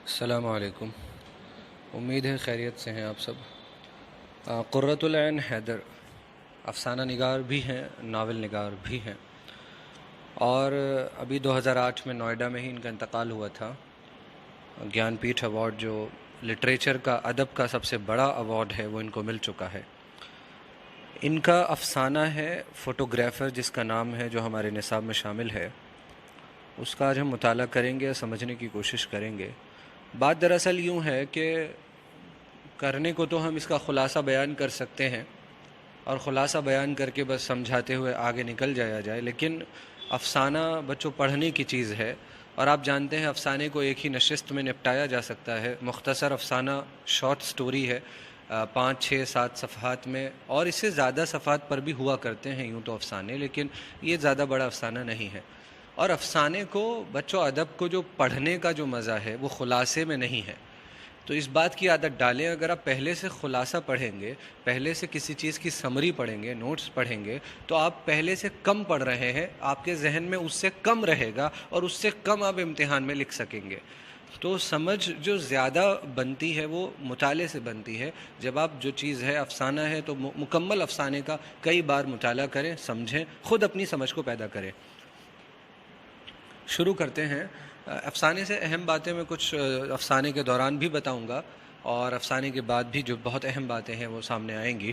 السلام علیکم۔ امید ہے خیریت سے ہیں آپ سب۔ قرۃ العین حیدر افسانہ نگار بھی ہیں، ناول نگار بھی ہیں، اور ابھی 2008 میں نوئیڈا میں ہی ان کا انتقال ہوا تھا۔ گیان پیٹھ ایوارڈ جو لٹریچر کا، ادب کا سب سے بڑا ایوارڈ ہے، وہ ان کو مل چکا ہے۔ ان کا افسانہ ہے فوٹوگرافر، جس کا نام ہے، جو ہمارے نصاب میں شامل ہے۔ اس کا آج ہم مطالعہ کریں گے، سمجھنے کی کوشش کریں گے۔ بات دراصل یوں ہے کہ کرنے کو تو ہم اس کا خلاصہ بیان کر سکتے ہیں، اور خلاصہ بیان کر کے بس سمجھاتے ہوئے آگے نکل جایا جائے، لیکن افسانہ بچوں پڑھنے کی چیز ہے، اور آپ جانتے ہیں افسانے کو ایک ہی نشست میں نپٹایا جا سکتا ہے۔ مختصر افسانہ، شارٹ سٹوری ہے، 5 6 7 صفحات میں، اور اس سے زیادہ صفحات پر بھی ہوا کرتے ہیں یوں تو افسانے، لیکن یہ زیادہ بڑا افسانہ نہیں ہے۔ اور افسانے کو، بچوں ادب کو جو پڑھنے کا جو مزہ ہے وہ خلاصے میں نہیں ہے۔ تو اس بات کی عادت ڈالیں، اگر آپ پہلے سے خلاصہ پڑھیں گے، پہلے سے کسی چیز کی سمری پڑھیں گے، نوٹس پڑھیں گے، تو آپ پہلے سے کم پڑھ رہے ہیں، آپ کے ذہن میں اس سے کم رہے گا، اور اس سے کم آپ امتحان میں لکھ سکیں گے۔ تو سمجھ جو زیادہ بنتی ہے وہ مطالعے سے بنتی ہے۔ جب آپ جو چیز ہے افسانہ ہے تو مکمل افسانے کا کئی بار مطالعہ کریں، سمجھیں، خود اپنی سمجھ کو پیدا کریں۔ شروع کرتے ہیں۔ افسانے سے اہم باتیں میں کچھ افسانے کے دوران بھی بتاؤں گا، اور افسانے کے بعد بھی جو بہت اہم باتیں ہیں وہ سامنے آئیں گی۔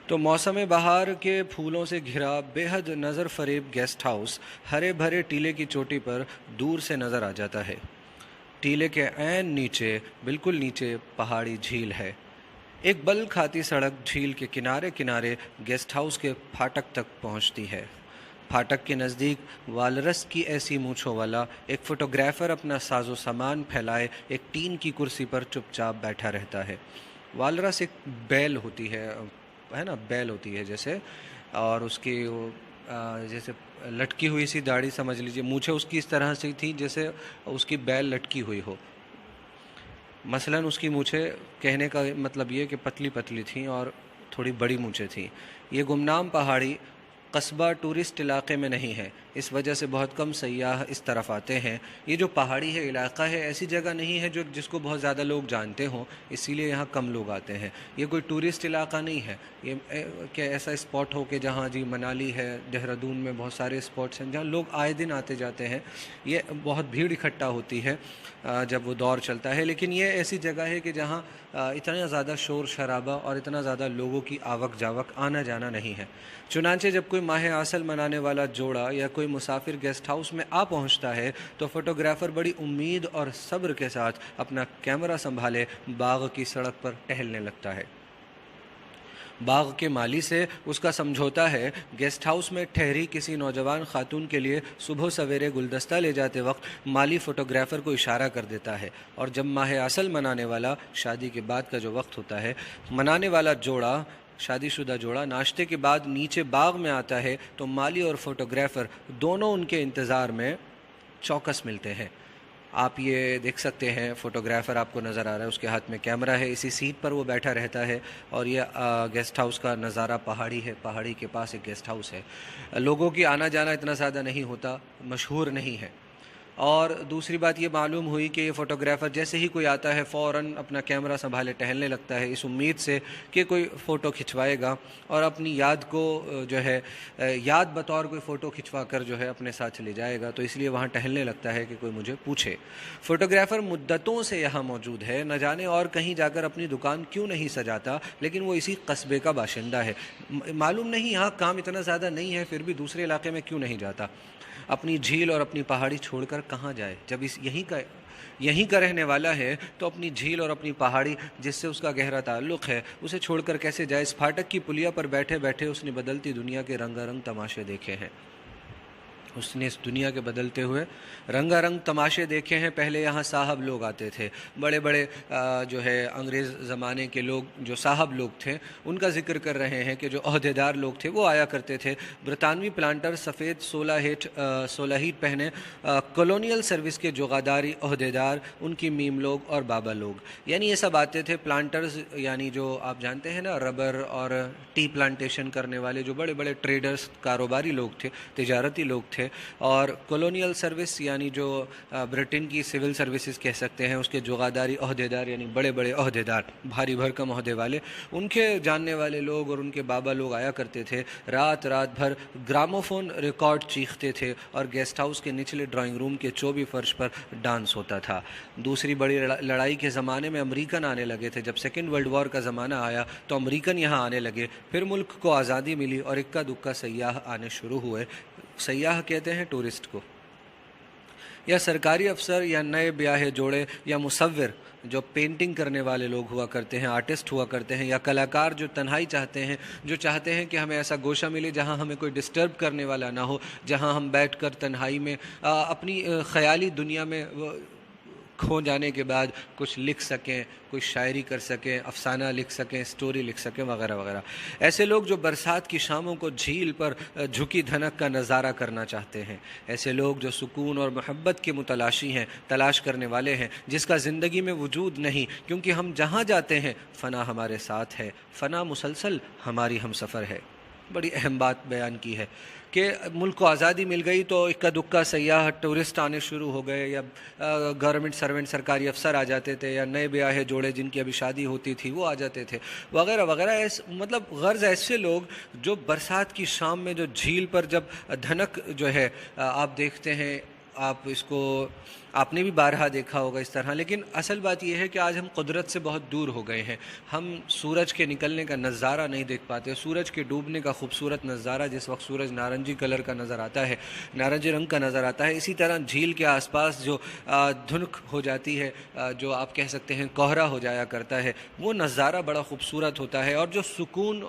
تو موسم بہار کے پھولوں سے گھرا بے حد نظر فریب گیسٹ ہاؤس ہرے بھرے ٹیلے کی چوٹی پر دور سے نظر آ جاتا ہے۔ ٹیلے کے عین نیچے، بالکل نیچے، پہاڑی جھیل ہے۔ ایک بل کھاتی سڑک جھیل کے کنارے کنارے گیسٹ ہاؤس کے پھاٹک تک پہنچتی ہے۔ پھاٹک کے نزدیک والرس کی ایسی مونچھوں والا ایک فوٹوگرافر اپنا ساز و سامان پھیلائے ایک ٹین کی کرسی پر چپ چاپ بیٹھا رہتا ہے۔ والرس ایک بیل ہوتی ہے نا، بیل ہوتی ہے جیسے، اور اس کی جیسے لٹکی ہوئی سی داڑھی سمجھ لیجئے، مونچھیں اس کی اس طرح سے تھیں جیسے اس کی بیل لٹکی ہوئی ہو۔ مثلاً اس کی مونچھیں، کہنے کا مطلب یہ کہ پتلی پتلی تھیں اور تھوڑی بڑی مونچھیں تھیں۔ یہ گمنام پہاڑی قصبہ ٹورسٹ علاقے میں نہیں ہے، اس وجہ سے بہت کم سیاح اس طرف آتے ہیں۔ یہ جو پہاڑی ہے، علاقہ ہے، ایسی جگہ نہیں ہے جس کو بہت زیادہ لوگ جانتے ہوں، اسی لیے یہاں کم لوگ آتے ہیں۔ یہ کوئی ٹورسٹ علاقہ نہیں ہے، یہ کہ ایسا اسپاٹ ہو کہ جہاں جی منالی ہے، دہرادون میں بہت سارے اسپاٹس ہیں جہاں لوگ آئے دن آتے جاتے ہیں۔ یہ بہت بھیڑ اکٹھا ہوتی ہے جب وہ دور چلتا ہے، لیکن یہ ایسی جگہ ہے کہ جہاں اتنا زیادہ شور شرابہ اور اتنا زیادہ لوگوں کی آوک جاوک، آنا جانا نہیں ہے۔ چنانچہ جب کوئی ماہ عسل منانے والا جوڑا یا کوئی مسافر گیسٹ ہاؤس میں آ پہنچتا ہے تو فوٹوگرافر بڑی امید اور صبر کے ساتھ اپنا کیمرہ سنبھالے باغ کی سڑک پر ٹہلنے لگتا ہے۔ باغ کے مالی سے اس کا سمجھوتا ہے۔ گیسٹ ہاؤس میں ٹھہری کسی نوجوان خاتون کے لیے صبح سویرے گلدستہ لے جاتے وقت مالی فوٹوگرافر کو اشارہ کر دیتا ہے، اور جب ماہ عسل منانے والا، شادی کے بعد کا جو وقت ہوتا ہے، منانے والا جوڑا، شادی شدہ جوڑا ناشتے کے بعد نیچے باغ میں آتا ہے تو مالی اور فوٹوگرافر دونوں ان کے انتظار میں چوکس ملتے ہیں۔ آپ یہ دیکھ سکتے ہیں، فوٹوگرافر آپ کو نظر آ رہا ہے، اس کے ہاتھ میں کیمرہ ہے، اسی سیٹ پر وہ بیٹھا رہتا ہے، اور یہ گیسٹ ہاؤس کا نظارہ پہاڑی ہے، پہاڑی کے پاس ایک گیسٹ ہاؤس ہے۔ لوگوں کی آنا جانا اتنا زیادہ نہیں ہوتا، مشہور نہیں ہے۔ اور دوسری بات یہ معلوم ہوئی کہ یہ فوٹوگرافر جیسے ہی کوئی آتا ہے فوراً اپنا کیمرہ سنبھالے ٹہلنے لگتا ہے، اس امید سے کہ کوئی فوٹو کھنچوائے گا، اور اپنی یاد کو جو ہے یاد بطور کوئی فوٹو کھنچوا کر جو ہے اپنے ساتھ لے جائے گا، تو اس لیے وہاں ٹہلنے لگتا ہے کہ کوئی مجھے پوچھے۔ فوٹوگرافر مدتوں سے یہاں موجود ہے، نہ جانے اور کہیں جا کر اپنی دکان کیوں نہیں سجاتا، لیکن وہ اسی قصبے کا باشندہ ہے۔ معلوم نہیں یہاں کام اتنا زیادہ نہیں ہے، پھر بھی دوسرے علاقے میں کیوں نہیں جاتا۔ اپنی جھیل اور اپنی پہاڑی چھوڑ کر کہاں جائے؟ جب یہیں کا رہنے والا ہے تو اپنی جھیل اور اپنی پہاڑی، جس سے اس کا گہرا تعلق ہے، اسے چھوڑ کر کیسے جائے؟ اس پھاٹک کی پلیا پر بیٹھے بیٹھے اس نے بدلتی دنیا کے رنگا رنگ تماشے دیکھے ہیں۔ اس نے اس دنیا کے بدلتے ہوئے رنگا رنگ تماشے دیکھے ہیں۔ پہلے یہاں صاحب لوگ آتے تھے، بڑے بڑے جو ہے انگریز زمانے کے لوگ، جو صاحب لوگ تھے، ان کا ذکر کر رہے ہیں کہ جو عہدیدار لوگ تھے وہ آیا کرتے تھے۔ برطانوی پلانٹر سفید سولاہیٹ پہنے، کولونیل سروس کے جوغاداری عہدیدار، ان کی میم لوگ اور بابا لوگ، یعنی یہ سب آتے تھے۔ پلانٹرز یعنی جو آپ جانتے ہیں نا، ربر اور ٹی پلانٹیشن کرنے والے جو بڑے بڑے ٹریڈرز، کاروباری لوگ تھے، تجارتی لوگ تھے، تھے، اور کولونیل سروس یعنی جو برٹن کی سول سروسز کہہ سکتے ہیں، اس کے جغاداری عہدیدار یعنی بڑے بڑے عہدیدار، بھاری بھرکم عہدے والے، ان کے جاننے والے لوگ اور ان کے بابا لوگ آیا کرتے تھے، رات بھر گراموفون ریکارڈ چیختے تھے، اور گیسٹ ہاؤس کے نچلے ڈرائنگ روم کے چوبی فرش پر ڈانس ہوتا تھا۔ دوسری بڑی لڑائی کے زمانے میں امریکن آنے لگے تھے۔ جب سیکنڈ ورلڈ وار کا زمانہ آیا تو امریکن یہاں آنے لگے، پھر ملک کو آزادی ملی اور اکا دکا سیاح آنے شروع ہوئے۔ سیاح کہتے ہیں ٹورسٹ کو، یا سرکاری افسر، یا نئے بیاہے جوڑے، یا مصور جو پینٹنگ کرنے والے لوگ ہوا کرتے ہیں، آرٹسٹ ہوا کرتے ہیں، یا کلاکار جو تنہائی چاہتے ہیں، جو چاہتے ہیں کہ ہمیں ایسا گوشہ ملے جہاں ہمیں کوئی ڈسٹرب کرنے والا نہ ہو، جہاں ہم بیٹھ کر تنہائی میں اپنی خیالی دنیا میں کھو جانے کے بعد کچھ لکھ سکیں، کوئی شاعری کر سکیں، افسانہ لکھ سکیں، سٹوری لکھ سکیں، وغیرہ وغیرہ۔ ایسے لوگ جو برسات کی شاموں کو جھیل پر جھکی دھنک کا نظارہ کرنا چاہتے ہیں، ایسے لوگ جو سکون اور محبت کے متلاشی ہیں، تلاش کرنے والے ہیں، جس کا زندگی میں وجود نہیں، کیونکہ ہم جہاں جاتے ہیں فنا ہمارے ساتھ ہے، فنا مسلسل ہماری ہم سفر ہے۔ بڑی اہم بات بیان کی ہے کہ ملک کو آزادی مل گئی تو اکا دکا سیاح ٹورسٹ آنے شروع ہو گئے، یا گورنمنٹ سرونٹ سرکاری افسر آ جاتے تھے، یا نئے بیاہے جوڑے جن کی ابھی شادی ہوتی تھی وہ آ جاتے تھے، وغیرہ وغیرہ۔ مطلب غرض ایسے لوگ جو برسات کی شام میں جو جھیل پر جب دھنک جو ہے آپ دیکھتے ہیں، آپ نے بھی بارہا دیکھا ہوگا اس طرح، لیکن اصل بات یہ ہے کہ آج ہم قدرت سے بہت دور ہو گئے ہیں۔ ہم سورج کے نکلنے کا نظارہ نہیں دیکھ پاتے، سورج کے ڈوبنے کا خوبصورت نظارہ، جس وقت سورج نارنجی کلر کا نظر آتا ہے، نارنجی رنگ کا نظر آتا ہے، اسی طرح جھیل کے آس پاس جو دھنک ہو جاتی ہے، جو آپ کہہ سکتے ہیں کوہرا ہو جایا کرتا ہے، وہ نظارہ بڑا خوبصورت ہوتا ہے، اور جو سکون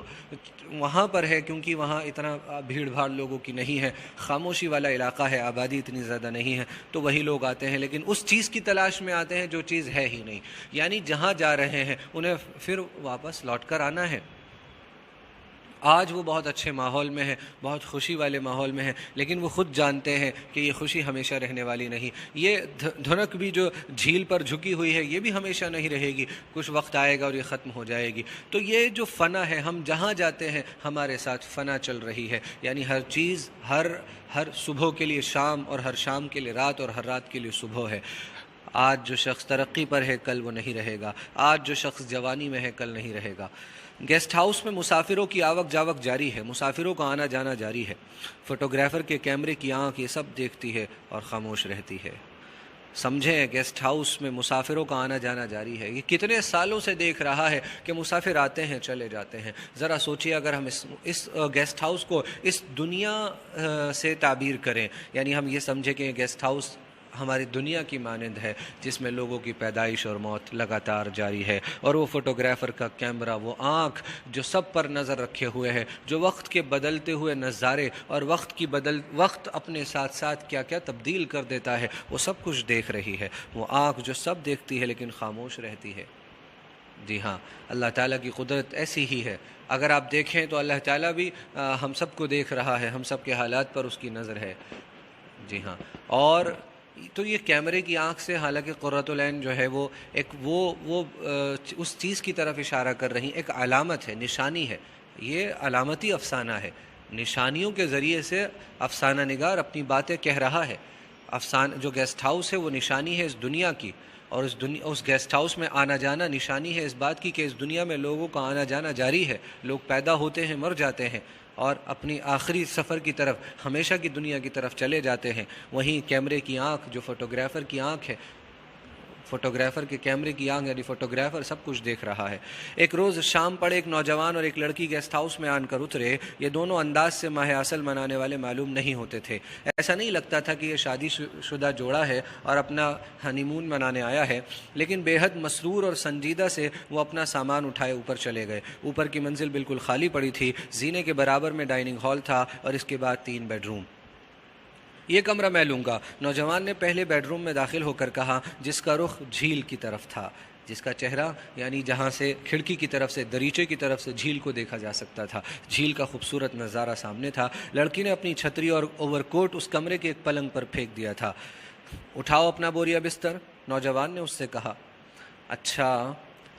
وہاں پر ہے کیونکہ وہاں اتنا بھیڑ بھاڑ لوگوں کی نہیں ہے، خاموشی والا علاقہ ہے، آبادی اتنی زیادہ نہیں ہے، تو وہی لوگ آتے ہیں، لیکن اس چیز کی تلاش میں آتے ہیں جو چیز ہے ہی نہیں، یعنی جہاں جا رہے ہیں انہیں پھر واپس لوٹ کر آنا ہے۔ آج وہ بہت اچھے ماحول میں ہیں، بہت خوشی والے ماحول میں ہیں، لیکن وہ خود جانتے ہیں کہ یہ خوشی ہمیشہ رہنے والی نہیں، یہ دھنک بھی جو جھیل پر جھکی ہوئی ہے یہ بھی ہمیشہ نہیں رہے گی، کچھ وقت آئے گا اور یہ ختم ہو جائے گی۔ تو یہ جو فنا ہے، ہم جہاں جاتے ہیں ہمارے ساتھ فنا چل رہی ہے، یعنی ہر چیز ہر صبح کے لیے شام، اور ہر شام کے لیے رات، اور ہر رات کے لیے صبح ہے۔ آج جو شخص ترقی پر ہے کل وہ نہیں رہے گا، آج جو شخص جوانی میں ہے کل نہیں رہے گا۔ گیسٹ ہاؤس میں مسافروں کی آوک جاوک جاری ہے، مسافروں کا آنا جانا جاری ہے، فوٹوگرافر کے کیمرے کی آنکھ یہ سب دیکھتی ہے اور خاموش رہتی ہے۔ سمجھیں، گیسٹ ہاؤس میں مسافروں کا آنا جانا جاری ہے۔ یہ کتنے سالوں سے دیکھ رہا ہے کہ مسافر آتے ہیں چلے جاتے ہیں۔ ذرا سوچیے اگر ہم اس گیسٹ ہاؤس کو اس دنیا سے تعبیر کریں، یعنی ہم یہ سمجھیں کہ گیسٹ ہاؤس ہماری دنیا کی مانند ہے جس میں لوگوں کی پیدائش اور موت لگاتار جاری ہے، اور وہ فوٹوگرافر کا کیمرہ، وہ آنکھ جو سب پر نظر رکھے ہوئے ہے، جو وقت کے بدلتے ہوئے نظارے اور وقت اپنے ساتھ ساتھ کیا کیا تبدیل کر دیتا ہے وہ سب کچھ دیکھ رہی ہے، وہ آنکھ جو سب دیکھتی ہے لیکن خاموش رہتی ہے۔ جی ہاں، اللہ تعالیٰ کی قدرت ایسی ہی ہے، اگر آپ دیکھیں تو اللہ تعالیٰ بھی ہم سب کو دیکھ رہا ہے، ہم سب کے حالات پر اس کی نظر ہے۔ جی ہاں، اور تو یہ کیمرے کی آنکھ سے حالانکہ قرۃ العین جو ہے وہ ایک اس چیز کی طرف اشارہ کر رہی، ایک علامت ہے، نشانی ہے، یہ علامتی افسانہ ہے، نشانیوں کے ذریعے سے افسانہ نگار اپنی باتیں کہہ رہا ہے۔ جو گیسٹ ہاؤس ہے وہ نشانی ہے اس دنیا کی، اور اس گیسٹ ہاؤس میں آنا جانا نشانی ہے اس بات کی کہ اس دنیا میں لوگوں کا آنا جانا جاری ہے، لوگ پیدا ہوتے ہیں، مر جاتے ہیں، اور اپنی آخری سفر کی طرف، ہمیشہ کی دنیا کی طرف چلے جاتے ہیں۔ وہیں کیمرے کی آنکھ جو فوٹوگرافر کی آنکھ ہے، فوٹوگرافر کے کیمرے کی آنکھ یعنی فوٹوگرافر سب کچھ دیکھ رہا ہے۔ ایک روز شام پڑے ایک نوجوان اور ایک لڑکی گیسٹ ہاؤس میں آن کر اترے۔ یہ دونوں انداز سے ماہ اصل منانے والے معلوم نہیں ہوتے تھے، ایسا نہیں لگتا تھا کہ یہ شادی شدہ جوڑا ہے اور اپنا ہنی مون منانے آیا ہے، لیکن بے حد مسرور اور سنجیدہ سے وہ اپنا سامان اٹھائے اوپر چلے گئے۔ اوپر کی منزل بالکل خالی پڑی تھی، زینے کے برابر میں ڈائننگ ہال تھا اور اس کے بعد 3 بیڈ روم۔ یہ کمرہ میں لوں گا، نوجوان نے پہلے بیڈ روم میں داخل ہو کر کہا، جس کا رخ جھیل کی طرف تھا، جس کا چہرہ یعنی جہاں سے کھڑکی کی طرف سے، دریچے کی طرف سے جھیل کو دیکھا جا سکتا تھا، جھیل کا خوبصورت نظارہ سامنے تھا۔ لڑکی نے اپنی چھتری اور اوور کوٹ اس کمرے کے ایک پلنگ پر پھینک دیا تھا۔ اٹھاؤ اپنا بوریا بستر، نوجوان نے اس سے کہا۔ اچھا،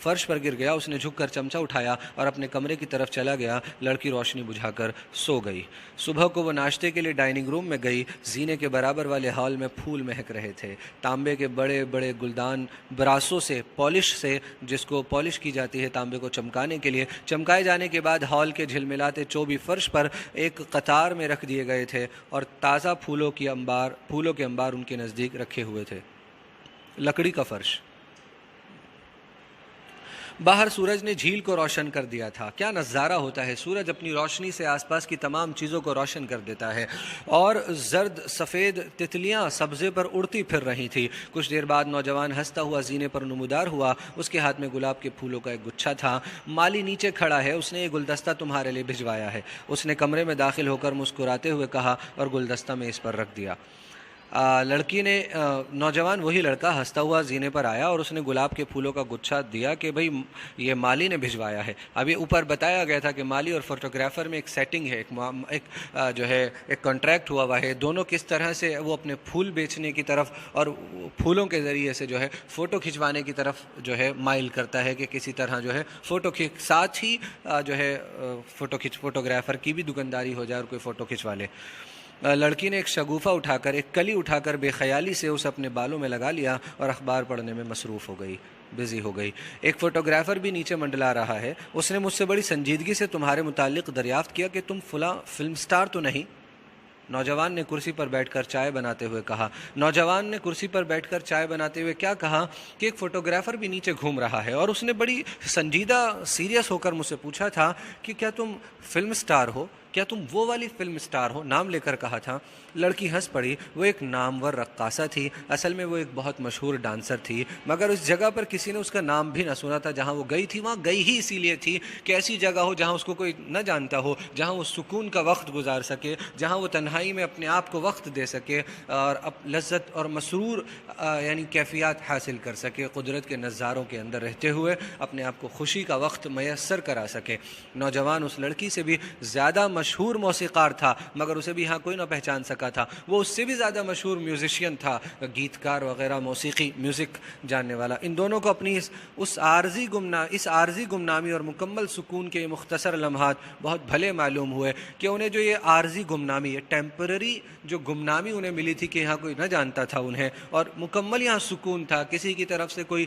فرش پر گر گیا۔ اس نے جھک کر چمچہ اٹھایا اور اپنے کمرے کی طرف چلا گیا۔ لڑکی روشنی بجھا کر سو گئی۔ صبح کو وہ ناشتے کے لیے ڈائننگ روم میں گئی۔ زینے کے برابر والے ہال میں پھول مہک رہے تھے، تانبے کے بڑے بڑے گلدان براسوں سے پالش سے، جس کو پالش کی جاتی ہے تانبے کو چمکانے کے لیے، چمکائے جانے کے بعد ہال کے جھلملاتے چوبی فرش پر ایک قطار میں رکھ دیے گئے تھے اور تازہ پھولوں کے انبار ان کے نزدیک رکھے ہوئے تھے۔ لکڑی کا فرش۔ باہر سورج نے جھیل کو روشن کر دیا تھا۔ کیا نظارہ ہوتا ہے! سورج اپنی روشنی سے آس پاس کی تمام چیزوں کو روشن کر دیتا ہے، اور زرد سفید تتلیاں سبزے پر اڑتی پھر رہی تھی۔ کچھ دیر بعد نوجوان ہنستا ہوا زینے پر نمودار ہوا۔ اس کے ہاتھ میں گلاب کے پھولوں کا ایک گچھا تھا۔ مالی نیچے کھڑا ہے، اس نے یہ گلدستہ تمہارے لیے بھجوایا ہے، اس نے کمرے میں داخل ہو کر مسکراتے ہوئے کہا اور گلدستہ میں اس پر رکھ دیا۔ لڑکی نے نوجوان وہی لڑکا ہنستا ہوا زینے پر آیا اور اس نے گلاب کے پھولوں کا گچھا دیا کہ بھئی یہ مالی نے بھجوایا ہے۔ ابھی اوپر بتایا گیا تھا کہ مالی اور فوٹوگرافر میں ایک سیٹنگ ہے، ایک کانٹریکٹ ہوا ہے، دونوں کس طرح سے وہ اپنے پھول بیچنے کی طرف اور پھولوں کے ذریعے سے جو ہے فوٹو کھنچوانے کی طرف جو ہے مائل کرتا ہے کہ کسی طرح جو ہے ساتھ ہی جو ہے فوٹوگرافر کی بھی دکانداری ہو جائے اور کوئی فوٹو کھنچوا لے۔ لڑکی نے ایک شگوفہ اٹھا کر، ایک کلی اٹھا کر بے خیالی سے اسے اپنے بالوں میں لگا لیا اور اخبار پڑھنے میں مصروف ہو گئی، بزی ہو گئی۔ ایک فوٹوگرافر بھی نیچے منڈلا رہا ہے۔ اس نے مجھ سے بڑی سنجیدگی سے تمہارے متعلق دریافت کیا کہ تم فلاں فلم سٹار تو نہیں؟ نوجوان نے کرسی پر بیٹھ کر چائے بناتے ہوئے کیا کہا کہ ایک فوٹوگرافر بھی نیچے گھوم رہا ہے، اور اس نے بڑی سنجیدہ سیریس ہو کر مجھ سے پوچھا تھا کہ کیا تم فلم سٹار ہو؟ کیا تم وہ والی فلم سٹار ہو؟ نام لے کر کہا تھا۔ لڑکی ہنس پڑی۔ وہ ایک نامور رقاصہ تھی، اصل میں وہ ایک بہت مشہور ڈانسر تھی، مگر اس جگہ پر کسی نے اس کا نام بھی نہ سنا تھا جہاں وہ گئی تھی۔ وہاں گئی ہی اسی لیے تھی کہ ایسی جگہ ہو جہاں اس کو کوئی نہ جانتا ہو، جہاں وہ سکون کا وقت گزار سکے، جہاں وہ تنہائی میں اپنے آپ کو وقت دے سکے اور لذت اور مسرور یعنی کیفیات حاصل کر سکے، قدرت کے نظاروں کے اندر رہتے ہوئے اپنے آپ کو خوشی کا وقت میسر کرا سکے۔ نوجوان اس لڑکی سے بھی زیادہ مشہور موسیقار تھا، مگر اسے بھی یہاں کوئی نہ پہچان سکا تھا۔ وہ اس سے بھی زیادہ مشہور میوزیشین تھا، گیتکار وغیرہ، میوزک جاننے والا۔ ان دونوں کو اپنی اس عارضی گمنامی اور مکمل سکون کے مختصر لمحات بہت بھلے معلوم ہوئے کہ انہیں جو یہ عارضی گمنامی، یہ ٹیمپرری جو گمنامی انہیں ملی تھی کہ یہاں کوئی نہ جانتا تھا انہیں، اور مکمل یہاں سکون تھا، کسی کی طرف سے کوئی،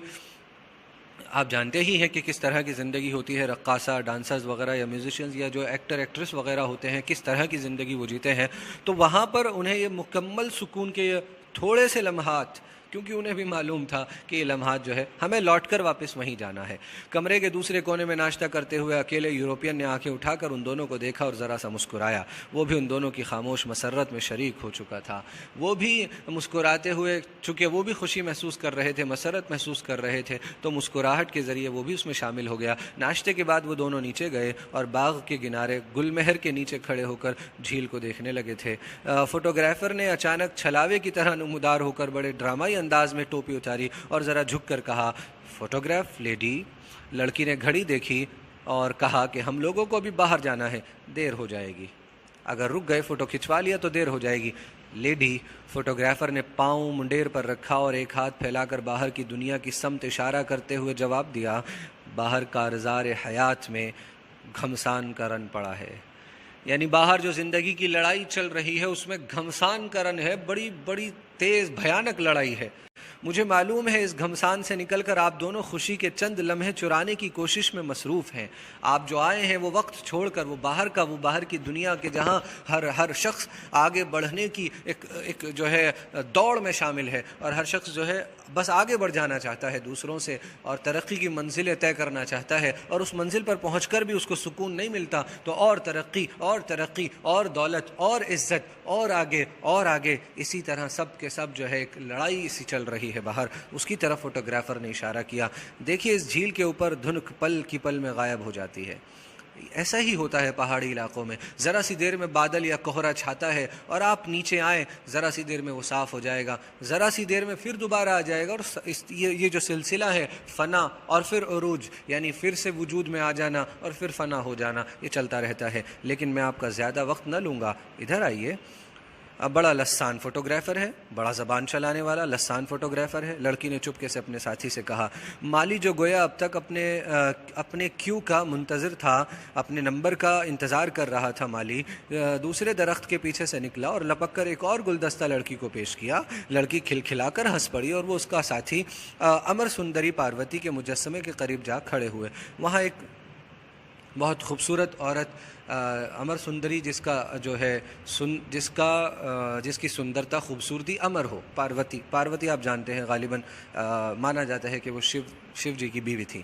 آپ جانتے ہی ہیں کہ کس طرح کی زندگی ہوتی ہے، رقاصہ، ڈانسرز وغیرہ یا میوزیشینز یا جو ایکٹر ایکٹریس وغیرہ ہوتے ہیں، کس طرح کی زندگی وہ جیتے ہیں، تو وہاں پر انہیں یہ مکمل سکون کے یہ تھوڑے سے لمحات، کیونکہ انہیں بھی معلوم تھا کہ یہ لمحات جو ہے ہمیں لوٹ کر واپس وہیں جانا ہے۔ کمرے کے دوسرے کونے میں ناشتہ کرتے ہوئے اکیلے یورپین نے آنکھیں اٹھا کر ان دونوں کو دیکھا اور ذرا سا مسکرایا۔ وہ بھی ان دونوں کی خاموش مسرت میں شریک ہو چکا تھا۔ وہ بھی مسکراتے ہوئے، چونکہ وہ بھی خوشی محسوس کر رہے تھے، مسرت محسوس کر رہے تھے، تو مسکراہٹ کے ذریعے وہ بھی اس میں شامل ہو گیا۔ ناشتے کے بعد وہ دونوں نیچے گئے اور باغ کے کنارے گل مہر کے نیچے کھڑے ہو کر جھیل کو دیکھنے لگے تھے۔ فوٹوگرافر نے اچانک چھلاوے کی طرح نمودار ہو کر بڑے ڈرامائی انداز میں ٹوپی اتاری اور ذرا جھک کر کہا، فوٹوگراف لیڈی؟ لڑکی نے گھڑی دیکھی اور کہا کہ ہم لوگوں کو ابھی باہر جانا ہے، دیر ہو جائے گی، اگر رک گئے فوٹو کھنچوا لیا تو دیر ہو جائے گی۔ لیڈی، فوٹوگرافر نے پاؤں منڈیر پر رکھا اور ایک ہاتھ پھیلا کر باہر کی دنیا کی سمت اشارہ کرتے ہوئے جواب دیا، باہر کارزار حیات میں گھمسان کا رن پڑا ہے۔ یعنی باہر جو زندگی کی لڑائی چل رہی ہے اس میں گھمسان کا رن ہے، بڑی بڑی تیز بھیانک لڑائی ہے۔ مجھے معلوم ہے اس گھمسان سے نکل کر آپ دونوں خوشی کے چند لمحے چرانے کی کوشش میں مصروف ہیں۔ آپ جو آئے ہیں وہ وقت چھوڑ کر، وہ باہر کی دنیا کے جہاں ہر شخص آگے بڑھنے کی ایک جو ہے دوڑ میں شامل ہے، اور ہر شخص جو ہے بس آگے بڑھ جانا چاہتا ہے دوسروں سے اور ترقی کی منزلیں طے کرنا چاہتا ہے، اور اس منزل پر پہنچ کر بھی اس کو سکون نہیں ملتا، تو اور ترقی اور دولت اور عزت اور آگے، اسی طرح سب کے سب جو ہے ایک لڑائی سی چل رہی ہے باہر۔ اس کی طرف فوٹوگرافر نے اشارہ کیا، دیکھیے اس جھیل کے اوپر دھنک پل کی پل میں غائب ہو جاتی ہے۔ ایسا ہی ہوتا ہے پہاڑی علاقوں میں، ذرا سی دیر میں بادل یا کوہرا چھاتا ہے اور آپ نیچے آئیں، ذرا سی دیر میں وہ صاف ہو جائے گا، ذرا سی دیر میں پھر دوبارہ آ جائے گا، اور یہ جو سلسلہ ہے فنا اور پھر عروج، یعنی پھر سے وجود میں آ جانا اور پھر فنا ہو جانا، یہ چلتا رہتا ہے۔ لیکن میں آپ کا زیادہ وقت نہ لوں گا، ادھر آئیے۔ بڑا لسان فوٹوگرافر ہے، بڑا زبان چلانے والا لسان فوٹوگرافر ہے۔ لڑکی نے چپکے سے اپنے ساتھی سے کہا۔ مالی جو گویا اب تک اپنے کیو کا منتظر تھا، اپنے نمبر کا انتظار کر رہا تھا، مالی دوسرے درخت کے پیچھے سے نکلا اور لپک کر ایک اور گلدستہ لڑکی کو پیش کیا۔ لڑکی کھلکھلا کر ہنس پڑی اور وہ اس کا ساتھی امر سندری پاروتی کے مجسمے کے قریب جا کھڑے ہوئے۔ وہاں ایک بہت خوبصورت عورت امر سندری جس کی سندرتا خوبصورتی امر ہو، پاروتی آپ جانتے ہیں غالباً مانا جاتا ہے کہ وہ شیو جی کی بیوی تھی۔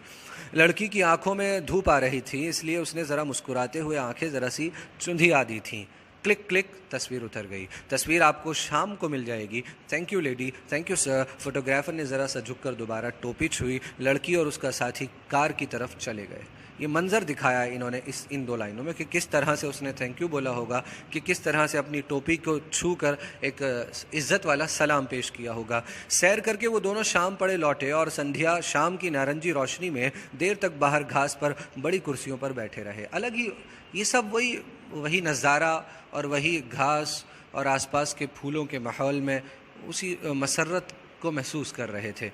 لڑکی کی آنکھوں میں دھوپ آ رہی تھی، اس لیے اس نے ذرا مسکراتے ہوئے آنکھیں ذرا سی چندھیا دی تھیں۔ کلک کلک تصویر اتر گئی۔ تصویر آپ کو شام کو مل جائے گی۔ Thank you lady, thank you sir. Photographer نے ذرا سا جھک کر دوبارہ ٹوپی چھوئی۔ لڑکی اور اس کا ساتھی کار کی طرف چلے گئے۔ یہ منظر دکھایا انہوں نے ان دو لائنوں میں کہ کس طرح سے اس نے تھینک یو بولا ہوگا، کہ کس طرح سے اپنی ٹوپی کو چھو کر ایک عزت والا سلام پیش کیا ہوگا۔ سیر کر کے وہ دونوں شام پڑے لوٹے اور سندھیا شام کی نارنجی روشنی میں دیر تک باہر گھاس پر بڑی کرسیوں پر بیٹھے رہے۔ الگ ہی یہ سب وہی نظارہ اور وہی گھاس اور آس پاس کے پھولوں کے ماحول میں اسی مسرت کو محسوس کر رہے تھے۔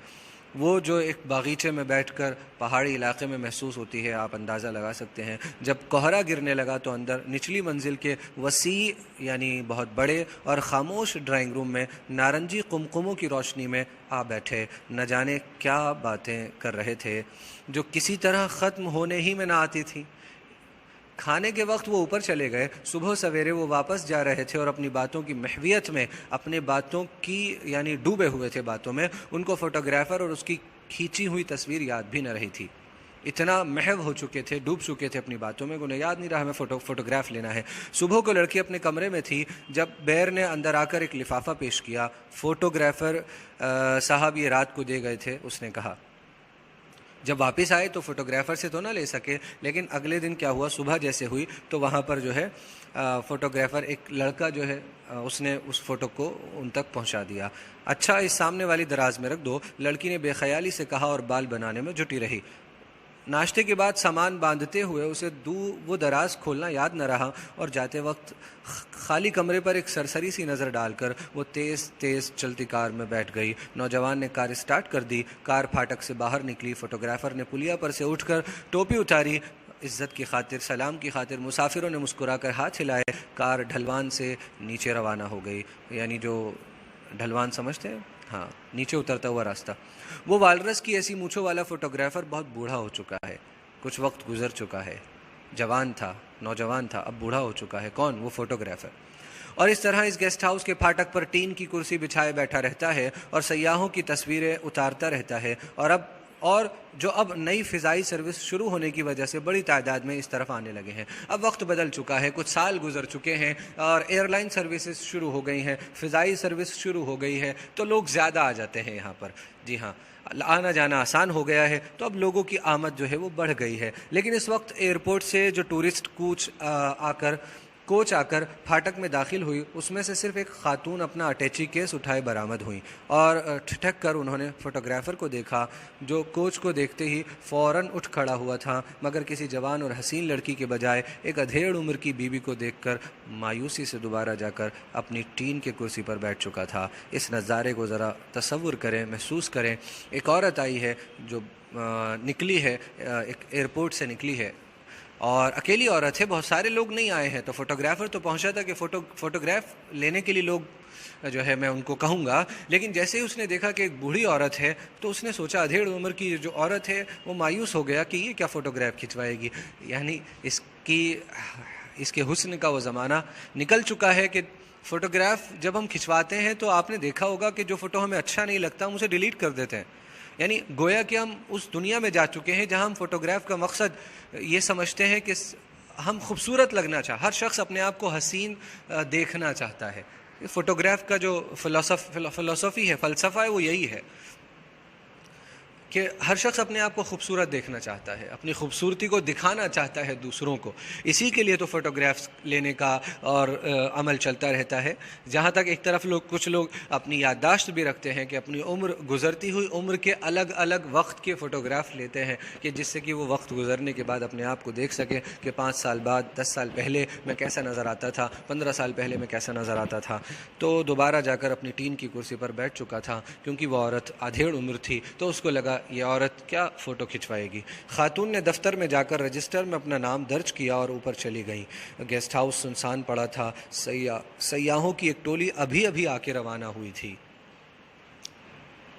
وہ جو ایک باغیچے میں بیٹھ کر پہاڑی علاقے میں محسوس ہوتی ہے، آپ اندازہ لگا سکتے ہیں۔ جب کوہرا گرنے لگا تو اندر نچلی منزل کے وسیع یعنی بہت بڑے اور خاموش ڈرائنگ روم میں نارنجی قمقموں کی روشنی میں آ بیٹھے نہ جانے کیا باتیں کر رہے تھے جو کسی طرح ختم ہونے ہی میں نہ آتی تھیں۔ کھانے کے وقت وہ اوپر چلے گئے۔ صبح سویرے وہ واپس جا رہے تھے اور اپنی باتوں کی محویت میں، اپنے باتوں کی یعنی ڈوبے ہوئے تھے باتوں میں۔ ان کو فوٹوگرافر اور اس کی کھینچی ہوئی تصویر یاد بھی نہ رہی تھی۔ اتنا محو ہو چکے تھے، ڈوب چکے تھے اپنی باتوں میں، انہیں یاد نہیں رہا ہمیں فوٹوگراف لینا ہے۔ صبح کو لڑکی اپنے کمرے میں تھی جب بیر نے اندر آ کر ایک لفافہ پیش کیا۔ فوٹوگرافر صاحب یہ رات کو دے گئے تھے، اس نے کہا۔ جب واپس آئے تو فوٹوگرافر سے تو نہ لے سکے، لیکن اگلے دن کیا ہوا، صبح جیسے ہوئی تو وہاں پر جو ہے فوٹوگرافر ایک لڑکا جو ہے اس نے اس فوٹو کو ان تک پہنچا دیا۔ اچھا اس سامنے والی دراز میں رکھ دو، لڑکی نے بے خیالی سے کہا اور بال بنانے میں جٹی رہی۔ ناشتے کے بعد سامان باندھتے ہوئے اسے وہ دراز کھولنا یاد نہ رہا اور جاتے وقت خالی کمرے پر ایک سرسری سی نظر ڈال کر وہ تیز تیز چلتی کار میں بیٹھ گئی۔ نوجوان نے کار اسٹارٹ کر دی، کار پھاٹک سے باہر نکلی۔ فوٹوگرافر نے پلیا پر سے اٹھ کر ٹوپی اتاری، عزت کی خاطر، سلام کی خاطر۔ مسافروں نے مسکرا کر ہاتھ ہلائے۔ کار ڈھلوان سے نیچے روانہ ہو گئی، یعنی جو ڈھلوان سمجھتے ہیں، ہاں، نیچے اترتا ہوا راستہ۔ وہ والرس کی ایسی مونچھوں والا فوٹوگرافر بہت بوڑھا ہو چکا ہے، کچھ وقت گزر چکا ہے۔ جوان تھا، نوجوان تھا، اب بوڑھا ہو چکا ہے۔ کون؟ وہ فوٹوگرافر۔ اور اس طرح اس گیسٹ ہاؤس کے پھاٹک پر ٹین کی کرسی بچھائے بیٹھا رہتا ہے اور سیاحوں کی تصویریں اتارتا رہتا ہے، اور جو اب نئی فضائی سروس شروع ہونے کی وجہ سے بڑی تعداد میں اس طرف آنے لگے ہیں۔ اب وقت بدل چکا ہے، کچھ سال گزر چکے ہیں اور ایئر لائن سروسز شروع ہو گئی ہیں، فضائی سروس شروع ہو گئی ہے، تو لوگ زیادہ آ جاتے ہیں یہاں پر۔ جی ہاں، آنا جانا آسان ہو گیا ہے، تو اب لوگوں کی آمد جو ہے وہ بڑھ گئی ہے۔ لیکن اس وقت ایئرپورٹ سے جو ٹورسٹ کوچ آ کر پھاٹک میں داخل ہوئی، اس میں سے صرف ایک خاتون اپنا اٹیچی کیس اٹھائے برآمد ہوئیں اور ٹھٹک کر انہوں نے فوٹوگرافر کو دیکھا جو کوچ کو دیکھتے ہی فوراً اٹھ کھڑا ہوا تھا، مگر کسی جوان اور حسین لڑکی کے بجائے ایک ادھیڑ عمر کی بیوی کو دیکھ کر مایوسی سے دوبارہ جا کر اپنی ٹین کے کرسی پر بیٹھ چکا تھا۔ اس نظارے کو ذرا تصور کریں، محسوس کریں۔ ایک عورت آئی ہے جو نکلی ہے، ایک ایئرپورٹ سے نکلی ہے اور اکیلی عورت ہے، بہت سارے لوگ نہیں آئے ہیں، تو فوٹوگرافر تو پہنچا تھا کہ فوٹوگراف لینے کے لیے لوگ جو ہے میں ان کو کہوں گا، لیکن جیسے ہی اس نے دیکھا کہ ایک بوڑھی عورت ہے تو اس نے سوچا ادھیڑ عمر کی جو عورت ہے وہ مایوس ہو گیا کہ یہ کیا فوٹوگراف کھنچوائے گی، یعنی اس کے حسن کا وہ زمانہ نکل چکا ہے کہ فوٹوگراف جب ہم کھنچواتے ہیں تو آپ نے دیکھا ہوگا کہ جو فوٹو ہمیں اچھا نہیں لگتا ہم اسے ڈیلیٹ کر دیتے ہیں، یعنی گویا کہ ہم اس دنیا میں جا چکے ہیں جہاں ہم فوٹوگراف کا مقصد یہ سمجھتے ہیں کہ ہم خوبصورت لگنا ہر شخص اپنے آپ کو حسین دیکھنا چاہتا ہے۔ فوٹوگراف کا جو فلسفی ہے، فلسفہ ہے، وہ یہی ہے۔ کہ ہر شخص اپنے آپ کو خوبصورت دیکھنا چاہتا ہے، اپنی خوبصورتی کو دکھانا چاہتا ہے دوسروں کو، اسی کے لیے تو فوٹوگرافس لینے کا اور عمل چلتا رہتا ہے۔ جہاں تک ایک طرف کچھ لوگ اپنی یادداشت بھی رکھتے ہیں کہ اپنی گزرتی ہوئی عمر کے الگ الگ وقت کے فوٹوگراف لیتے ہیں، کہ جس سے کہ وہ وقت گزرنے کے بعد اپنے آپ کو دیکھ سکیں کہ 5 سال بعد، 10 سال پہلے میں کیسا نظر آتا تھا، 15 سال پہلے میں کیسا نظر آتا تھا۔ تو دوبارہ جا کر اپنی ٹین کی کرسی پر بیٹھ چکا تھا، کیونکہ وہ عورت آدھیڑ عمر تھی، تو اس کو لگا یہ عورت کیا فوٹو کھنچوائے گی۔ خاتون نے دفتر میں جا کر رجسٹر میں اپنا نام درج کیا اور اوپر چلی گئیں۔ گیسٹ ہاؤس سنسان پڑا تھا، سیاحوں کی ایک ٹولی ابھی ابھی آ کے روانہ ہوئی تھی۔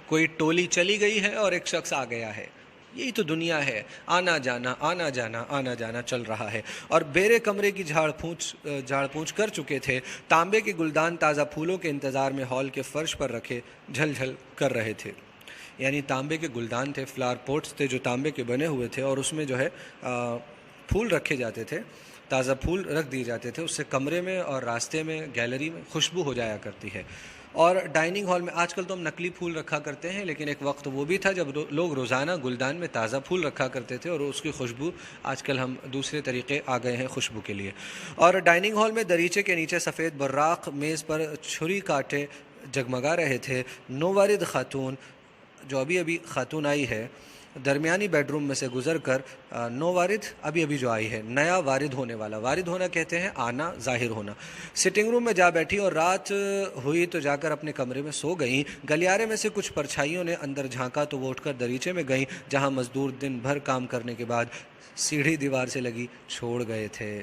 کوئی ٹولی چلی گئی ہے اور ایک شخص آ گیا ہے، یہی تو دنیا ہے، آنا جانا آنا جانا آنا جانا چل رہا ہے۔ اور بیرے کمرے کی جھاڑ پونچھ کر چکے تھے، تانبے کے گلدان تازہ پھولوں کے انتظار میں ہال کے فرش پر رکھے جھل جھل کر رہے تھے۔ یعنی تانبے کے گلدان تھے، فلاور پوٹس تھے جو تانبے کے بنے ہوئے تھے، اور اس میں جو ہے پھول رکھے جاتے تھے، تازہ پھول رکھ دیے جاتے تھے، اس سے کمرے میں اور راستے میں گیلری میں خوشبو ہو جایا کرتی ہے۔ اور ڈائننگ ہال میں آج کل تو ہم نقلی پھول رکھا کرتے ہیں، لیکن ایک وقت وہ بھی تھا جب لوگ روزانہ گلدان میں تازہ پھول رکھا کرتے تھے، اور اس کی خوشبو آج کل ہم دوسرے طریقے آ گئے ہیں خوشبو کے لیے۔ اور ڈائننگ ہال میں دریچے کے نیچے سفید براق میز پر چھری کاٹے جگمگا رہے تھے۔ نووارد خاتون، جو ابھی خاتون آئی ہے، درمیانی بیڈ روم میں سے گزر کر، نووارد ابھی جو آئی ہے، نیا وارد ہونے والا، وارد ہونا کہتے ہیں آنا، ظاہر ہونا، سٹنگ روم میں جا بیٹھی اور رات ہوئی تو جا کر اپنے کمرے میں سو گئیں۔ گلیارے میں سے کچھ پرچھائیوں نے اندر جھانکا تو وہ اٹھ کر دریچے میں گئیں، جہاں مزدور دن بھر کام کرنے کے بعد سیڑھی دیوار سے لگی چھوڑ گئے تھے۔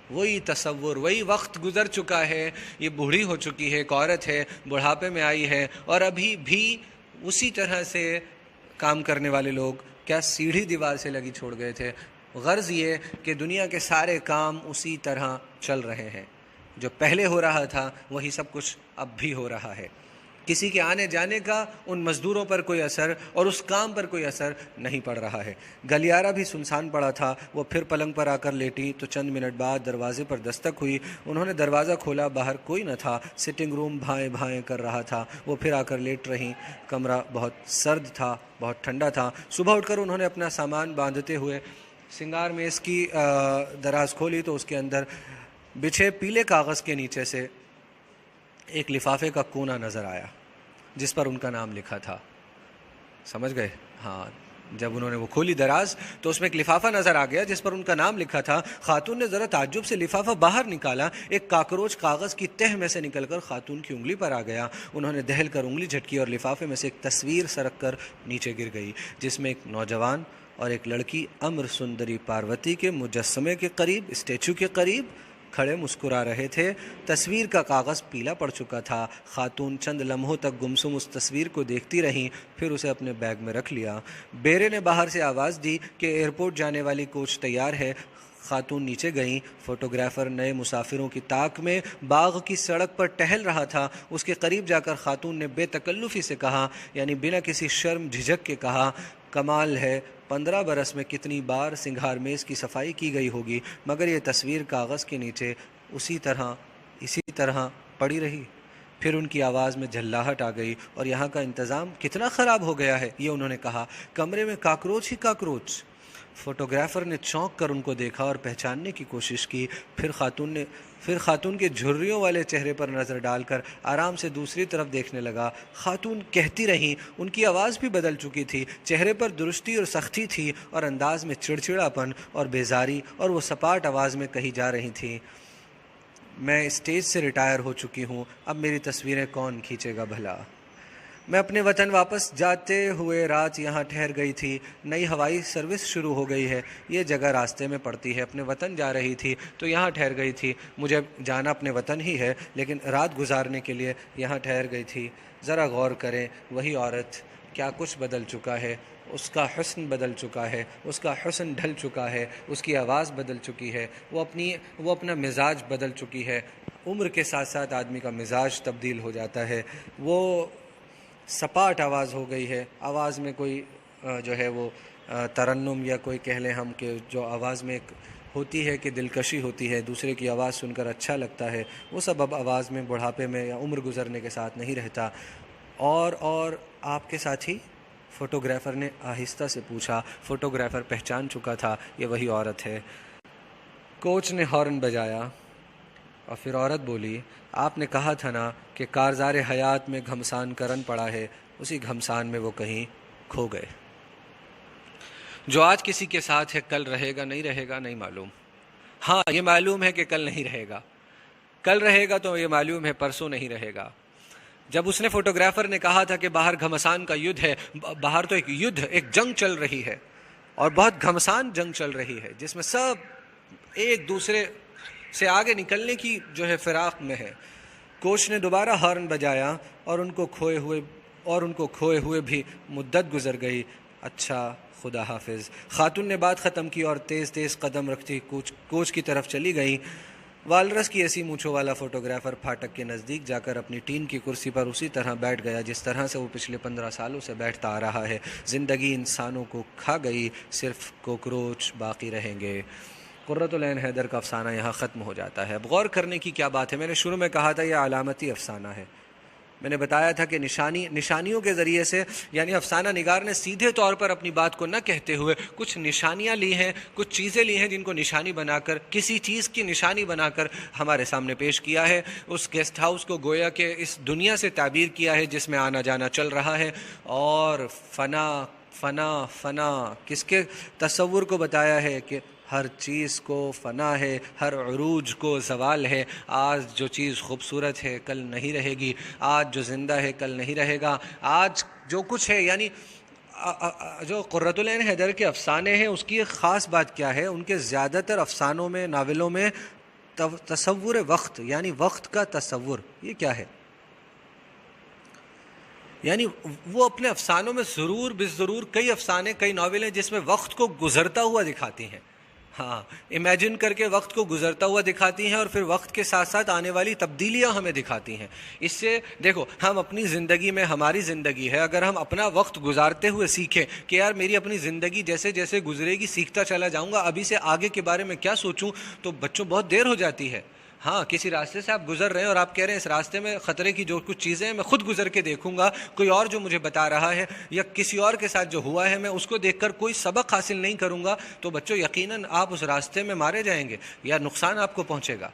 وہی تصور، وہی وقت گزر چکا ہے، یہ بوڑھی ہو چکی ہے، ایک عورت ہے، بڑھاپے میں آئی ہے، اور ابھی بھی اسی طرح سے کام کرنے والے لوگ کیا سیڑھی دیوار سے لگی چھوڑ گئے تھے۔ غرض یہ کہ دنیا کے سارے کام اسی طرح چل رہے ہیں، جو پہلے ہو رہا تھا وہی سب کچھ اب بھی ہو رہا ہے۔ کسی کے آنے جانے کا ان مزدوروں پر کوئی اثر اور اس کام پر کوئی اثر نہیں پڑ رہا ہے۔ گلیارہ بھی سنسان پڑا تھا۔ وہ پھر پلنگ پر آ کر لیٹی تو چند منٹ بعد دروازے پر دستک ہوئی۔ انہوں نے دروازہ کھولا، باہر کوئی نہ تھا، سٹنگ روم بھائیں بھائیں کر رہا تھا۔ وہ پھر آ کر لیٹ رہیں۔ کمرہ بہت سرد تھا، بہت ٹھنڈا تھا۔ صبح اٹھ کر انہوں نے اپنا سامان باندھتے ہوئے سنگار میز کی دراز کھولی تو اس کے اندر بچھے پیلے کاغذ کے نیچے سے ایک لفافے کا کونا نظر آیا جس پر ان کا نام لکھا تھا۔ سمجھ گئے؟ ہاں، جب انہوں نے وہ کھولی دراز تو اس میں ایک لفافہ نظر آ گیا جس پر ان کا نام لکھا تھا۔ خاتون نے ذرا تعجب سے لفافہ باہر نکالا۔ ایک کاکروچ کاغذ کی تہ میں سے نکل کر خاتون کی انگلی پر آ گیا۔ انہوں نے دہل کر انگلی جھٹکی اور لفافے میں سے ایک تصویر سرک کر نیچے گر گئی، جس میں ایک نوجوان اور ایک لڑکی امر سندری پاروتی کے مجسمے کے قریب، اسٹیچو کے قریب کھڑے مسکرا رہے تھے۔ تصویر کا کاغذ پیلا پڑ چکا تھا۔ خاتون چند لمحوں تک گمسم اس تصویر کو دیکھتی رہیں، پھر اسے اپنے بیگ میں رکھ لیا۔ بیرے نے باہر سے آواز دی کہ ایئرپورٹ جانے والی کوچ تیار ہے۔ خاتون نیچے گئیں۔ فوٹوگرافر نئے مسافروں کی طاق میں باغ کی سڑک پر ٹہل رہا تھا۔ اس کے قریب جا کر خاتون نے بے تکلفی سے کہا، یعنی بنا کسی شرم جھجک کے کہا، کمال ہے، 15 برس میں کتنی بار سنگھار میز کی صفائی کی گئی ہوگی، مگر یہ تصویر کاغذ کے نیچے اسی طرح پڑی رہی۔ پھر ان کی آواز میں جھلاہٹ آ گئی، اور یہاں کا انتظام کتنا خراب ہو گیا ہے، یہ انہوں نے کہا۔ کمرے میں کاکروچ ہی کاکروچ۔ فوٹوگرافر نے چونک کر ان کو دیکھا اور پہچاننے کی کوشش کی۔ پھر خاتون کے جھریوں والے چہرے پر نظر ڈال کر آرام سے دوسری طرف دیکھنے لگا۔ خاتون کہتی رہیں، ان کی آواز بھی بدل چکی تھی، چہرے پر درستی اور سختی تھی، اور انداز میں چڑچڑاپن اور بیزاری، اور وہ سپاٹ آواز میں کہی جا رہی تھیں، میں اسٹیج سے ریٹائر ہو چکی ہوں، اب میری تصویریں کون کھینچے گا بھلا؟ میں اپنے وطن واپس جاتے ہوئے رات یہاں ٹھہر گئی تھی۔ نئی ہوائی سروس شروع ہو گئی ہے، یہ جگہ راستے میں پڑتی ہے، اپنے وطن جا رہی تھی تو یہاں ٹھہر گئی تھی۔ مجھے جانا اپنے وطن ہی ہے، لیکن رات گزارنے کے لیے یہاں ٹھہر گئی تھی۔ ذرا غور کریں، وہی عورت، کیا کچھ بدل چکا ہے، اس کا حسن بدل چکا ہے، اس کا حسن ڈھل چکا ہے، اس کی آواز بدل چکی ہے، وہ اپنا مزاج بدل چکی ہے۔ عمر کے ساتھ ساتھ آدمی کا مزاج تبدیل ہو جاتا ہے۔ وہ سپاٹ آواز ہو گئی ہے، آواز میں کوئی جو ہے وہ ترنم، یا کوئی کہہ لیں ہم کہ جو آواز میں ایک ہوتی ہے کہ دلکشی ہوتی ہے، دوسرے کی آواز سن کر اچھا لگتا ہے، وہ سب اب آواز میں بڑھاپے میں یا عمر گزرنے کے ساتھ نہیں رہتا۔ اور آپ کے ساتھی فوٹوگرافر نے آہستہ سے پوچھا۔ فوٹوگرافر پہچان چکا تھا یہ وہی عورت ہے۔ کوچ نے ہارن بجایا اور پھر عورت بولی، آپ نے کہا تھا نا کہ کارزار حیات میں گھمسان کرن پڑا ہے، اسی گھمسان میں وہ کہیں کھو گئے۔ جو آج کسی کے ساتھ ہے کل رہے گا نہیں رہے گا نہیں معلوم۔ ہاں یہ معلوم ہے کہ کل نہیں رہے گا، کل رہے گا تو یہ معلوم ہے پرسوں نہیں رہے گا۔ جب اس نے فوٹوگرافر نے کہا تھا کہ باہر گھمسان کا یدھ ہے، باہر تو ایک جنگ چل رہی ہے اور بہت گھمسان جنگ چل رہی ہے جس میں سب ایک دوسرے سے آگے نکلنے کی جو ہے فراق میں ہے، کوچ نے دوبارہ ہارن بجایا اور ان کو کھوئے ہوئے بھی مدت گزر گئی۔ اچھا خدا حافظ۔ خاتون نے بات ختم کی اور تیز تیز قدم رکھتی کوچ کی طرف چلی گئی۔ والرس کی ایسی مونچھوں والا فوٹوگرافر پھاٹک کے نزدیک جا کر اپنی ٹین کی کرسی پر اسی طرح بیٹھ گیا جس طرح سے وہ پچھلے 15 سالوں سے بیٹھتا آ رہا ہے۔ زندگی انسانوں کو کھا گئی، صرف کوکروچ باقی رہیں گے۔ قرۃ العین حیدر کا افسانہ یہاں ختم ہو جاتا ہے۔ اب غور کرنے کی کیا بات ہے، میں نے شروع میں کہا تھا یہ علامتی افسانہ ہے۔ میں نے بتایا تھا کہ نشانیوں کے ذریعے سے، یعنی افسانہ نگار نے سیدھے طور پر اپنی بات کو نہ کہتے ہوئے کچھ نشانیاں لی ہیں، کچھ چیزیں لی ہیں جن کو نشانی بنا کر، کسی چیز کی نشانی بنا کر ہمارے سامنے پیش کیا ہے۔ اس گیسٹ ہاؤس کو گویا کہ اس دنیا سے تعبیر کیا ہے جس میں آنا جانا چل رہا ہے، اور فنا فنا فنا کس کے تصور کو بتایا ہے کہ ہر چیز کو فنا ہے، ہر عروج کو زوال ہے۔ آج جو چیز خوبصورت ہے کل نہیں رہے گی، آج جو زندہ ہے کل نہیں رہے گا۔ آج جو کچھ ہے، یعنی جو قرۃ العین حیدر کے افسانے ہیں اس کی ایک خاص بات کیا ہے، ان کے زیادہ تر افسانوں میں، ناولوں میں تصور وقت، یعنی وقت کا تصور، یہ کیا ہے؟ یعنی وہ اپنے افسانوں میں ضرور بالضرور کئی افسانے، کئی ناولیں جس میں وقت کو گزرتا ہوا دکھاتی ہیں، ہاں امیجن کر کے وقت کو گزرتا ہوا دکھاتی ہیں، اور پھر وقت کے ساتھ ساتھ آنے والی تبدیلیاں ہمیں دکھاتی ہیں۔ اس سے دیکھو، ہم اپنی زندگی میں، ہماری زندگی ہے، اگر ہم اپنا وقت گزارتے ہوئے سیکھیں کہ یار میری اپنی زندگی جیسے جیسے گزرے گی سیکھتا چلا جاؤں گا، ابھی سے آگے کے بارے میں کیا سوچوں، تو بچوں بہت دیر ہو جاتی ہے۔ ہاں کسی راستے سے آپ گزر رہے ہیں اور آپ کہہ رہے ہیں اس راستے میں خطرے کی جو کچھ چیزیں ہیں میں خود گزر کے دیکھوں گا، کوئی اور جو مجھے بتا رہا ہے یا کسی اور کے ساتھ جو ہوا ہے میں اس کو دیکھ کر کوئی سبق حاصل نہیں کروں گا، تو بچوں یقیناً آپ اس راستے میں مارے جائیں گے یا نقصان آپ کو پہنچے گا۔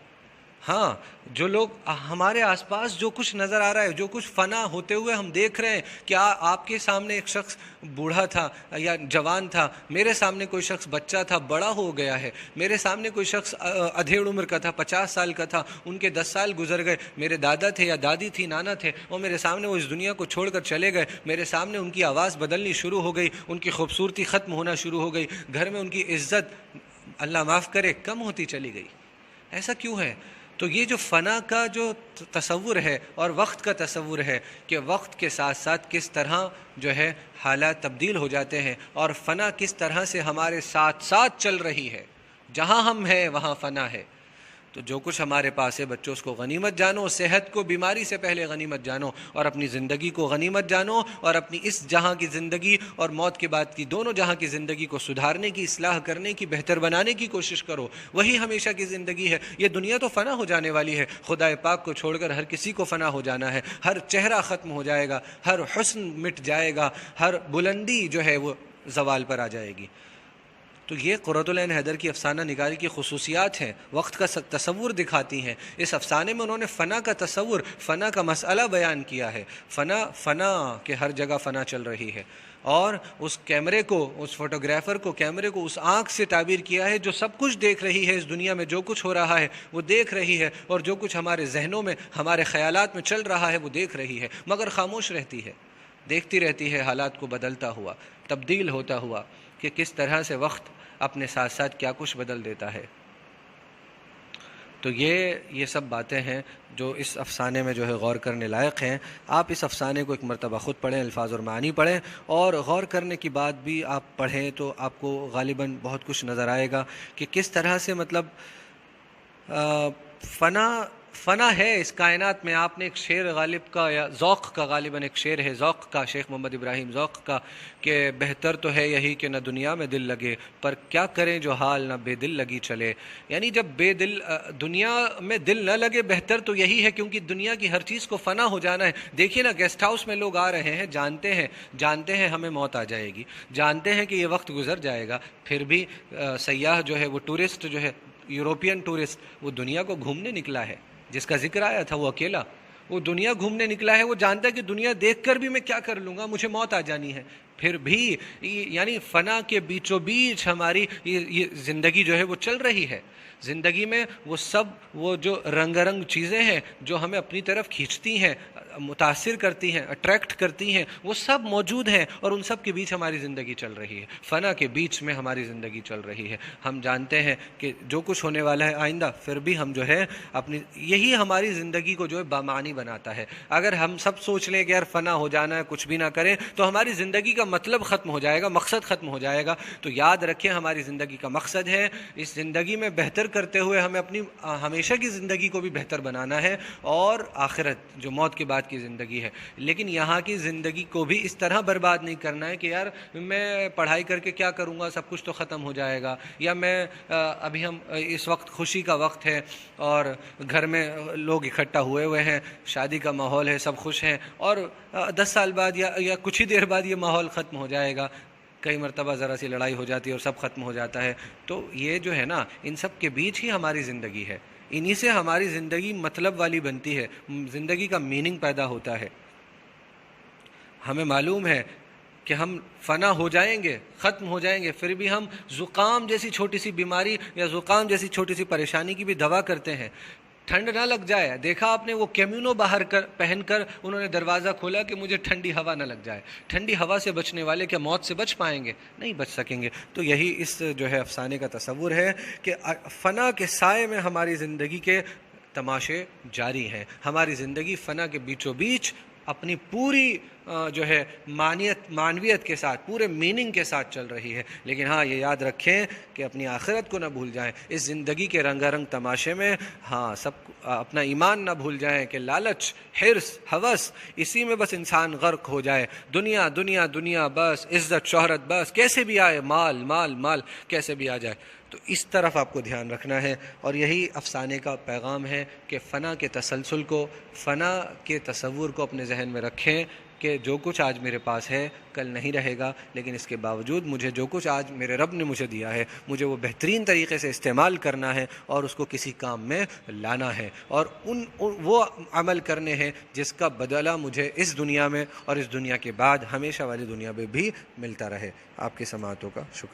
ہاں جو لوگ ہمارے آس پاس جو کچھ نظر آ رہا ہے، جو کچھ فنا ہوتے ہوئے ہم دیکھ رہے ہیں، کیا آپ کے سامنے ایک شخص بوڑھا تھا یا جوان تھا، میرے سامنے کوئی شخص بچہ تھا بڑا ہو گیا ہے، میرے سامنے کوئی شخص ادھیڑ عمر کا تھا 50 سال کا تھا، ان کے 10 سال گزر گئے، میرے دادا تھے یا دادی تھی، نانا تھے، اور میرے سامنے وہ اس دنیا کو چھوڑ کر چلے گئے، میرے سامنے ان کی آواز بدلنی شروع ہو گئی، ان کی خوبصورتی ختم ہونا شروع ہو گئی، گھر میں ان کی عزت اللہ معاف کرے کم ہوتی چلی گئی۔ ایسا کیوں ہے؟ تو یہ جو فنا کا جو تصور ہے اور وقت کا تصور ہے کہ وقت کے ساتھ ساتھ کس طرح جو ہے حالات تبدیل ہو جاتے ہیں، اور فنا کس طرح سے ہمارے ساتھ ساتھ چل رہی ہے، جہاں ہم ہیں وہاں فنا ہے۔ تو جو کچھ ہمارے پاس ہے بچوں اس کو غنیمت جانو، صحت کو بیماری سے پہلے غنیمت جانو، اور اپنی زندگی کو غنیمت جانو، اور اپنی اس جہاں کی زندگی اور موت کے بعد کی دونوں جہاں کی زندگی کو سدھارنے کی، اصلاح کرنے کی، بہتر بنانے کی کوشش کرو، وہی ہمیشہ کی زندگی ہے۔ یہ دنیا تو فنا ہو جانے والی ہے، خدا پاک کو چھوڑ کر ہر کسی کو فنا ہو جانا ہے، ہر چہرہ ختم ہو جائے گا، ہر حسن مٹ جائے گا، ہر بلندی جو ہے وہ زوال پر آ جائے گی۔ تو یہ قرۃ العین حیدر کی افسانہ نگاری کی خصوصیات ہیں، وقت کا تصور دکھاتی ہیں۔ اس افسانے میں انہوں نے فنا کا تصور، فنا کا مسئلہ بیان کیا ہے، فنا کہ ہر جگہ فنا چل رہی ہے، اور اس کیمرے کو، اس فوٹوگرافر کو کیمرے کو اس آنکھ سے تعبیر کیا ہے جو سب کچھ دیکھ رہی ہے، اس دنیا میں جو کچھ ہو رہا ہے وہ دیکھ رہی ہے، اور جو کچھ ہمارے ذہنوں میں، ہمارے خیالات میں چل رہا ہے وہ دیکھ رہی ہے، مگر خاموش رہتی ہے، دیکھتی رہتی ہے حالات کو بدلتا ہوا، تبدیل ہوتا ہوا، کہ کس طرح سے وقت اپنے ساتھ ساتھ کیا کچھ بدل دیتا ہے۔ تو یہ سب باتیں ہیں جو اس افسانے میں جو ہے غور کرنے لائق ہیں۔ آپ اس افسانے کو ایک مرتبہ خود پڑھیں، الفاظ اور معانی پڑھیں، اور غور کرنے کی بعد بھی آپ پڑھیں تو آپ کو غالباً بہت کچھ نظر آئے گا کہ کس طرح سے مطلب فنا ہے اس کائنات میں. آپ نے ایک شعر غالب کا یا ذوق کا، غالباً ایک شعر ہے ذوق کا، شیخ محمد ابراہیم ذوق کا، کہ بہتر تو ہے یہی کہ نہ دنیا میں دل لگے، پر کیا کریں جو حال نہ بے دل لگی چلے. یعنی جب دنیا میں دل نہ لگے، بہتر تو یہی ہے، کیونکہ دنیا کی ہر چیز کو فنا ہو جانا ہے. دیکھیے نا، گیسٹ ہاؤس میں لوگ آ رہے ہیں، جانتے ہیں ہمیں موت آ جائے گی، جانتے ہیں کہ یہ وقت گزر جائے گا، پھر بھی سیاح جو ہے، وہ ٹورسٹ جو ہے، یوروپین ٹورسٹ، وہ دنیا کو گھومنے نکلا ہے. جس کا ذکر آیا تھا وہ اکیلا، وہ دنیا گھومنے نکلا ہے. وہ جانتا ہے کہ دنیا دیکھ کر بھی میں کیا کر لوں گا، مجھے موت آ جانی ہے. پھر بھی یعنی فنا کے بیچوں بیچ ہماری یہ زندگی جو ہے وہ چل رہی ہے. زندگی میں وہ جو رنگ چیزیں ہیں جو ہمیں اپنی طرف کھینچتی ہیں، متاثر کرتی ہیں، اٹریکٹ کرتی ہیں، وہ سب موجود ہیں، اور ان سب کے بیچ ہماری زندگی چل رہی ہے. فنا کے بیچ میں ہماری زندگی چل رہی ہے. ہم جانتے ہیں کہ جو کچھ ہونے والا ہے آئندہ، پھر بھی ہم جو ہے یہی ہماری زندگی کو جو ہے بامعنی بناتا ہے. اگر ہم سب سوچ لیں کہ یار فنا ہو جانا ہے، کچھ بھی نہ کریں، تو ہماری زندگی کا مطلب ختم ہو جائے گا، مقصد ختم ہو جائے گا. تو یاد رکھیں، ہماری زندگی کا مقصد ہے اس زندگی میں بہتر کرتے ہوئے ہمیں اپنی ہمیشہ کی زندگی کو بھی بہتر بنانا ہے، اور آخرت جو موت کے بعد کی زندگی ہے. لیکن یہاں کی زندگی کو بھی اس طرح برباد نہیں کرنا ہے کہ یار میں پڑھائی کر کے کیا کروں گا، سب کچھ تو ختم ہو جائے گا، یا میں ابھی ہم اس وقت خوشی کا وقت ہے اور گھر میں لوگ اکٹھا ہوئے ہیں، شادی کا ماحول ہے، سب خوش ہیں، اور 10 سال بعد یا کچھ ہی دیر بعد یہ ماحول ختم ہو جائے گا. کئی مرتبہ ذرا سی لڑائی ہو جاتی ہے اور سب ختم ہو جاتا ہے. تو یہ جو ہے نا، ان سب کے بیچ ہی ہماری زندگی ہے. انہی سے ہماری زندگی مطلب والی بنتی ہے، زندگی کا میننگ پیدا ہوتا ہے. ہمیں معلوم ہے کہ ہم فنا ہو جائیں گے، ختم ہو جائیں گے، پھر بھی ہم زکام جیسی چھوٹی سی بیماری یا زکام جیسی چھوٹی سی پریشانی کی بھی دوا کرتے ہیں. ٹھنڈ نہ لگ جائے. دیکھا آپ نے وہ کیمونو باہر پہن کر انہوں نے دروازہ کھولا کہ مجھے ٹھنڈی ہوا نہ لگ جائے. ٹھنڈی ہوا سے بچنے والے کیا موت سے بچ پائیں گے؟ نہیں بچ سکیں گے. تو یہی اس جو ہے افسانے کا تصور ہے کہ فنا کے سائے میں ہماری زندگی کے تماشے جاری ہیں. ہماری زندگی فنا کے بیچوں بیچ اپنی پوری جو ہے معنویت کے ساتھ، پورے میننگ کے ساتھ چل رہی ہے. لیکن ہاں یہ یاد رکھیں کہ اپنی آخرت کو نہ بھول جائیں. اس زندگی کے رنگا رنگ تماشے میں اپنا ایمان نہ بھول جائیں کہ لالچ، حرص، ہوس، اسی میں بس انسان غرق ہو جائے. دنیا دنیا دنیا بس، عزت شہرت بس، کیسے بھی آئے، مال مال مال کیسے بھی آ جائے. تو اس طرف آپ کو دھیان رکھنا ہے. اور یہی افسانے کا پیغام ہے کہ فنا کے تسلسل کو، فنا کے تصور کو اپنے ذہن میں رکھیں کہ جو کچھ آج میرے پاس ہے کل نہیں رہے گا، لیکن اس کے باوجود مجھے جو کچھ آج میرے رب نے مجھے دیا ہے، مجھے وہ بہترین طریقے سے استعمال کرنا ہے اور اس کو کسی کام میں لانا ہے، اور وہ عمل کرنے ہیں جس کا بدلہ مجھے اس دنیا میں اور اس دنیا کے بعد ہمیشہ والی دنیا میں بھی ملتا رہے. آپ کی سماعتوں کا شکریہ.